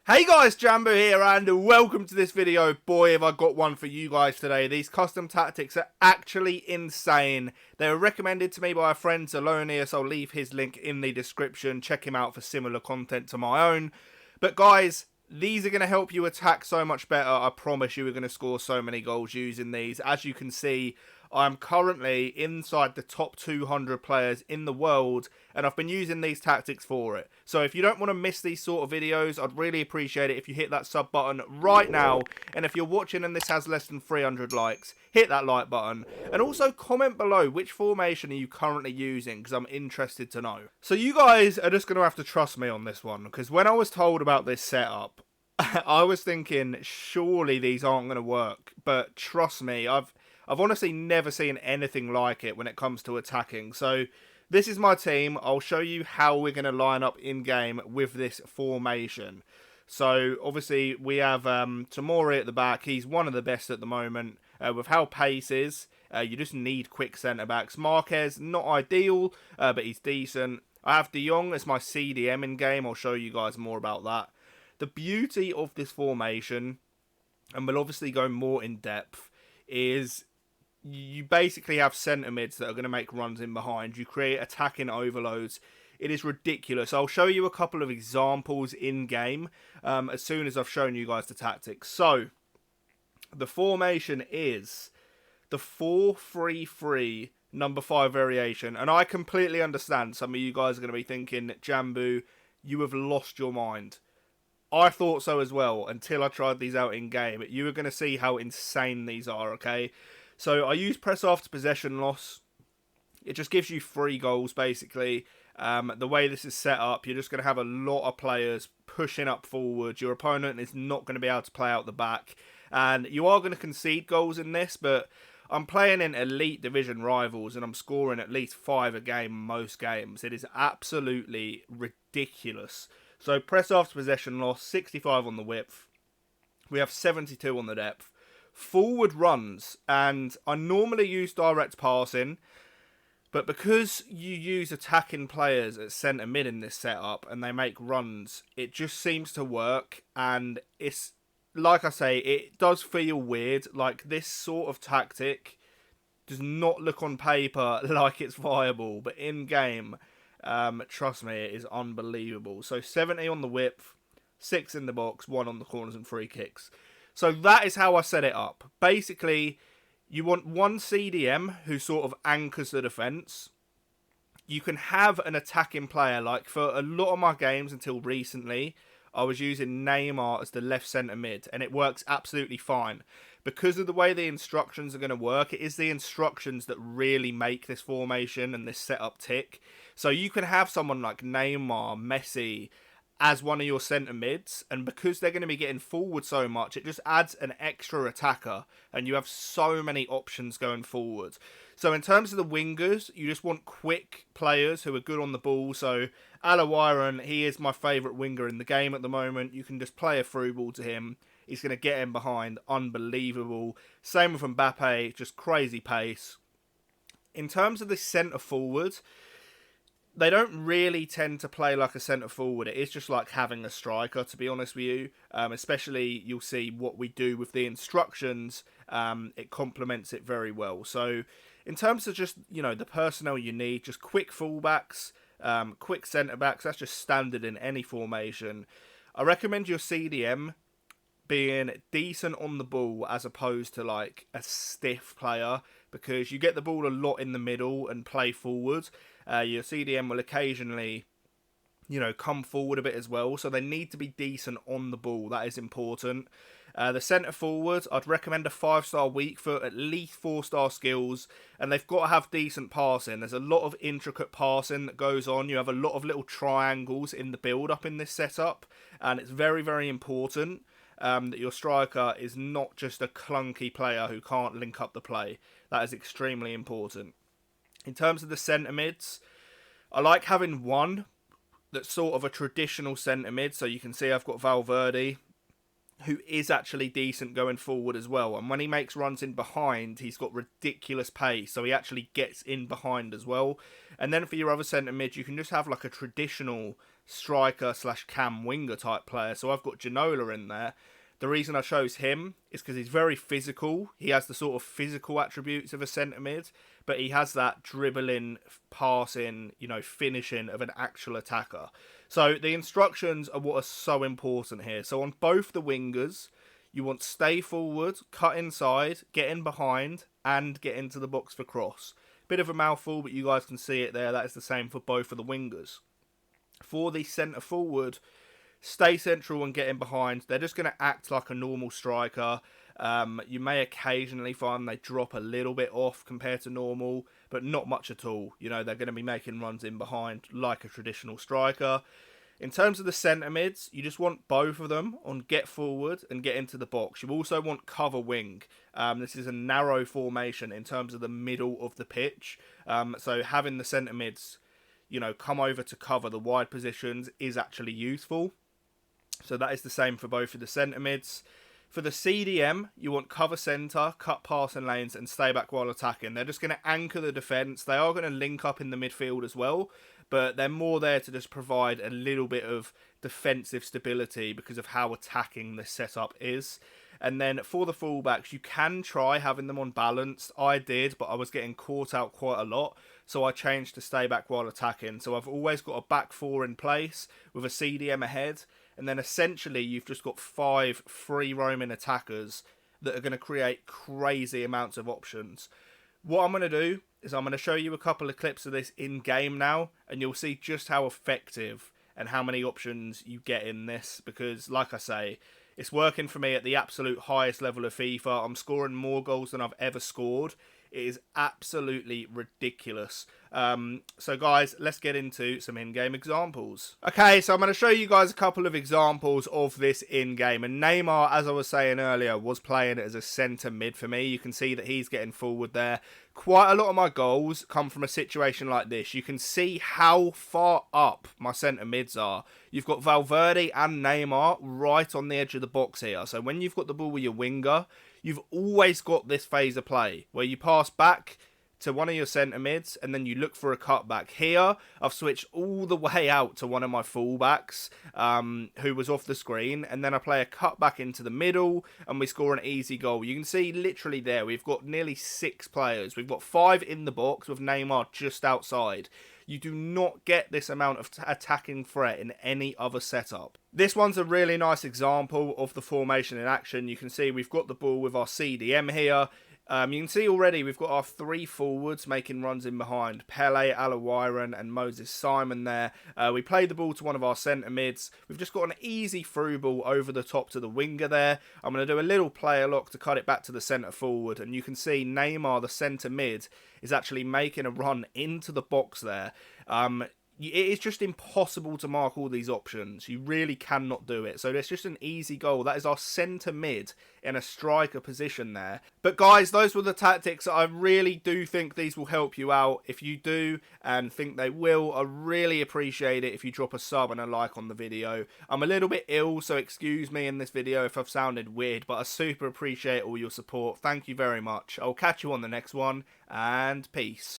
Hey guys, Jamboo here and welcome to this video. Boy, have I got one for you guys today. These custom tactics are actually insane. They were recommended to me by a friend Zelonius. I'll leave his link in the description. Check him out for similar content to my own. But guys, these are going to help you attack so much better. I promise you we're going to score so many goals using these. As you can see, I'm currently inside the top 200 players in the world, and I've been using these tactics for it. So if you don't want to miss these sort of videos, I'd really appreciate it if you hit that sub button right now. And if you're watching and this has less than 300 likes, hit that like button. And also comment below which formation are you currently using, because I'm interested to know. So you guys are just going to have to trust me on this one, because when I was told about this setup, I was thinking, surely these aren't going to work. But trust me, I've honestly never seen anything like it when it comes to attacking. So this is my team. I'll show you how we're going to line up in-game with this formation. So obviously we have Tamori at the back. He's one of the best at the moment. With how pace is, you just need quick centre-backs. Marquez, not ideal, but he's decent. I have De Jong as my CDM in-game. I'll show you guys more about that. The beauty of this formation, and we'll obviously go more in depth, is you basically have centre mids that are going to make runs in behind. You create attacking overloads. It is ridiculous. I'll show you a couple of examples in game as soon as I've shown you guys the tactics. So the formation is the 4-3-3 number 5 variation, and I completely understand some of you guys are going to be thinking, Jamboo, you have lost your mind. I thought so as well until I tried these out in game. You are going to see how insane these are, okay? So I use press after possession loss. It just gives you 3 goals basically. The way this is set up, you're just going to have a lot of players pushing up forward. Your opponent is not going to be able to play out the back. And you are going to concede goals in this, but I'm playing in elite division rivals and I'm scoring at least 5 a game most games. It is absolutely ridiculous. So press after possession loss, 65 on the width. We have 72 on the depth. Forward runs, and I normally use direct passing, but because you use attacking players at centre mid in this setup and they make runs, it just seems to work. And it's, like I say, it does feel weird. Like, this sort of tactic does not look on paper like it's viable, but in game, trust me, it is unbelievable. So 70 on the width, 6 in the box, 1 on the corners and free kicks. So that is how I set it up. Basically, you want one CDM who sort of anchors the defence. You can have an attacking player. Like, for a lot of my games until recently, I was using Neymar as the left centre mid, and it works absolutely fine. Because of the way the instructions are going to work, it is the instructions that really make this formation and this setup tick. So you can have someone like Neymar, Messi as one of your centre mids, and because they're going to be getting forward so much, it just adds an extra attacker, and you have so many options going forward. So in terms of the wingers, you just want quick players who are good on the ball. So Alawiron, he is my favourite winger in the game at the moment. You can just play a through ball to him. He's going to get in behind. Unbelievable. Same with Mbappe, just crazy pace. In terms of the centre forward, they don't really tend to play like a centre forward. It is just like having a striker, to be honest with you. Especially, you'll see what we do with the instructions. It complements it very well. So, in terms of just, you know, the personnel you need, just quick fullbacks, quick centre-backs, that's just standard in any formation. I recommend your CDM being decent on the ball as opposed to like a stiff player, because you get the ball a lot in the middle and play forward. Your CDM will occasionally, you know, come forward a bit as well, so they need to be decent on the ball. That is important. The centre forward, I'd recommend a 5-star weak foot, at least 4-star skills, and they've got to have decent passing. There's a lot of intricate passing that goes on. You have a lot of little triangles in the build-up in this setup, and it's very, very important that your striker is not just a clunky player who can't link up the play. That is extremely important. In terms of the centre mids, I like having one that's sort of a traditional centre mid. So you can see I've got Valverde, who is actually decent going forward as well. And when he makes runs in behind, he's got ridiculous pace, so he actually gets in behind as well. And then for your other centre mid, you can just have like a traditional striker slash cam winger type player. So I've got Ginola in there. The reason I chose him is because he's very physical. He has the sort of physical attributes of a centre mid, but he has that dribbling, passing, finishing of an actual attacker. So the instructions are what are so important here. So on both the wingers, you want stay forward, cut inside, get in behind, and get into the box for cross. Bit of a mouthful, but you guys can see it there. That is the same for both of the wingers. For the centre forward, stay central and get in behind. They're just going to act like a normal striker. You may occasionally find they drop a little bit off compared to normal, but not much at all. They're going to be making runs in behind like a traditional striker. In terms of the centre mids, you just want both of them on get forward and get into the box. You also want cover wing. This is a narrow formation in terms of the middle of the pitch. So having the centre mids, come over to cover the wide positions is actually useful. So that is the same for both of the centre mids. For the CDM, you want cover centre, cut passing lanes, and stay back while attacking. They're just going to anchor the defence. They are going to link up in the midfield as well, but they're more there to just provide a little bit of defensive stability because of how attacking this setup is. And then for the fullbacks, you can try having them on balance. I did, but I was getting caught out quite a lot, so I changed to stay back while attacking. So I've always got a back four in place with a CDM ahead, and then essentially you've just got 5 free roaming attackers that are going to create crazy amounts of options. What I'm going to do is I'm going to show you a couple of clips of this in game now, and you'll see just how effective and how many options you get in this, because like I say, it's working for me at the absolute highest level of FIFA. I'm scoring more goals than I've ever scored. It is absolutely ridiculous. So guys, let's get into some in-game examples. Okay, so I'm going to show you guys a couple of examples of this in-game. And Neymar, as I was saying earlier, was playing as a centre mid for me. You can see that he's getting forward there. Quite a lot of my goals come from a situation like this. You can see how far up my centre mids are. You've got Valverde and Neymar right on the edge of the box here. So when you've got the ball with your winger, you've always got this phase of play where you pass back to one of your centre mids and then you look for a cutback. Here, I've switched all the way out to one of my fullbacks who was off the screen, and then I play a cutback into the middle and we score an easy goal. You can see literally there, we've got nearly 6 players. We've got 5 in the box with Neymar just outside. You do not get this amount of attacking threat in any other setup. This one's a really nice example of the formation in action. You can see we've got the ball with our CDM here. You can see already we've got our 3 forwards making runs in behind. Pele, Alawiran and Moses Simon there. We played the ball to one of our centre mids. We've just got an easy through ball over the top to the winger there. I'm going to do a little player lock to cut it back to the centre forward. And you can see Neymar, the centre mid, is actually making a run into the box there. It is just impossible to mark all these options. You really cannot do it. So it's just an easy goal. That is our centre mid in a striker position there. But guys, those were the tactics. I really do think these will help you out. If you do and think they will, I really appreciate it if you drop a sub and a like on the video. I'm a little bit ill, so excuse me in this video if I've sounded weird, but I super appreciate all your support. Thank you very much. I'll catch you on the next one, and peace.